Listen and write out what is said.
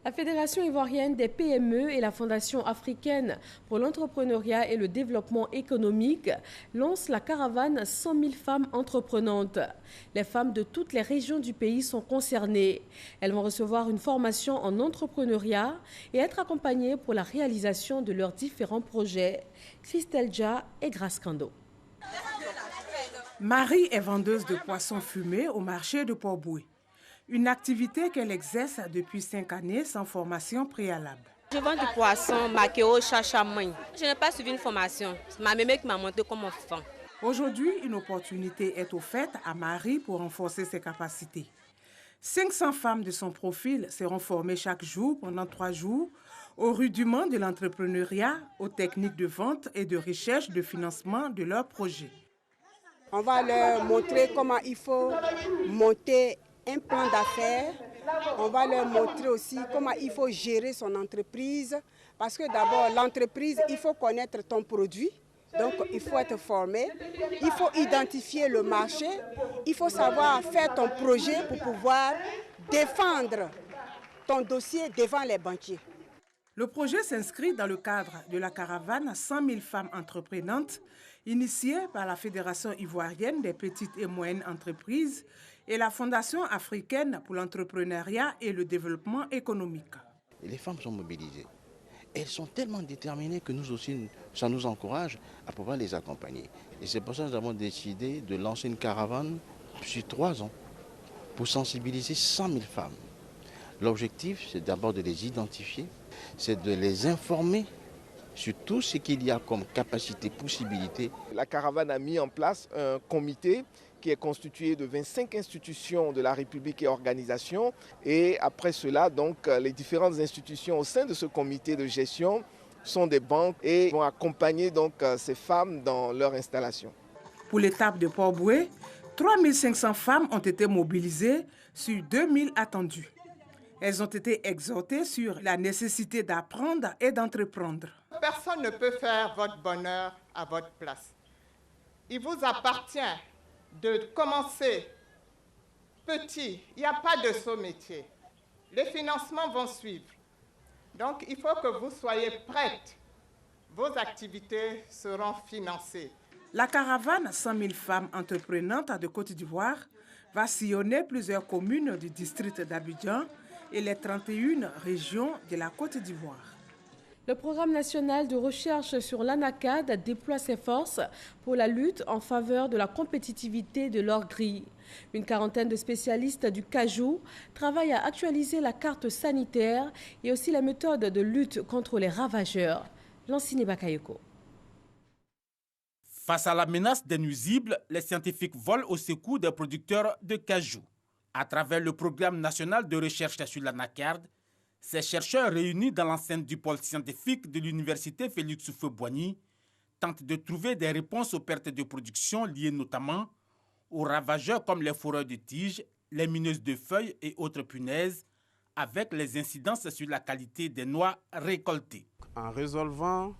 La Fédération ivoirienne des PME et la Fondation africaine pour l'entrepreneuriat et le développement économique lancent la caravane 100 000 femmes entreprenantes. Les femmes de toutes les régions du pays sont concernées. Elles vont recevoir une formation en entrepreneuriat et être accompagnées pour la réalisation de leurs différents projets. Christelle Dja et Grace Kando. Marie est vendeuse de poissons fumés au marché de Port-Boué. Une activité qu'elle exerce depuis 5 années sans formation préalable. Je vends du poisson maquéo chachamoy. Je n'ai pas suivi une formation. C'est ma mémé qui m'a montré comment faire. Aujourd'hui, une opportunité est offerte à Marie pour renforcer ses capacités. 500 femmes de son profil seront formées chaque jour pendant 3 jours au rudiment de l'entrepreneuriat, aux techniques de vente et de recherche de financement de leurs projets. On va leur montrer comment il faut monter un plan d'affaires. On va leur montrer aussi comment il faut gérer son entreprise. Parce que d'abord, l'entreprise, il faut connaître ton produit. Donc, il faut être formé. Il faut identifier le marché. Il faut savoir faire ton projet pour pouvoir défendre ton dossier devant les banquiers. Le projet s'inscrit dans le cadre de la caravane 100 000 femmes entreprenantes initiée par la Fédération ivoirienne des petites et moyennes entreprises et la Fondation africaine pour l'entrepreneuriat et le développement économique. Les femmes sont mobilisées. Elles sont tellement déterminées que nous aussi, ça nous encourage à pouvoir les accompagner. Et c'est pour ça que nous avons décidé de lancer une caravane sur 3 ans pour sensibiliser 100 000 femmes. L'objectif, c'est d'abord de les identifier, c'est de les informer sur tout ce qu'il y a comme capacité, possibilité. La caravane a mis en place un comité qui est constitué de 25 institutions de la République et organisations. Et après cela, donc, les différentes institutions au sein de ce comité de gestion sont des banques et vont accompagner donc, ces femmes dans leur installation. Pour l'étape de Port-Boué, 3500 femmes ont été mobilisées sur 2000 attendues. Elles ont été exhortées sur la nécessité d'apprendre et d'entreprendre. Personne ne peut faire votre bonheur à votre place. Il vous appartient de commencer petit. Il n'y a pas de saut métier. Les financements vont suivre. Donc, il faut que vous soyez prêtes. Vos activités seront financées. La caravane 100 000 femmes entreprenantes de Côte d'Ivoire va sillonner plusieurs communes du district d'Abidjan et les 31 régions de la Côte d'Ivoire. Le programme national de recherche sur l'ANACAD déploie ses forces pour la lutte en faveur de la compétitivité de l'orgueil. Une quarantaine de spécialistes du cajou travaillent à actualiser la carte sanitaire et aussi les méthodes de lutte contre les ravageurs. Lancine Bakayoko. Face à la menace des nuisibles, les scientifiques volent au secours des producteurs de cajou. À travers le programme national de recherche sur l'ANACAD, ces chercheurs réunis dans l'enceinte du pôle scientifique de l'université Félix Houphouët-Boigny tentent de trouver des réponses aux pertes de production liées notamment aux ravageurs comme les fourreurs de tiges, les mineuses de feuilles et autres punaises, avec les incidences sur la qualité des noix récoltées. En résolvant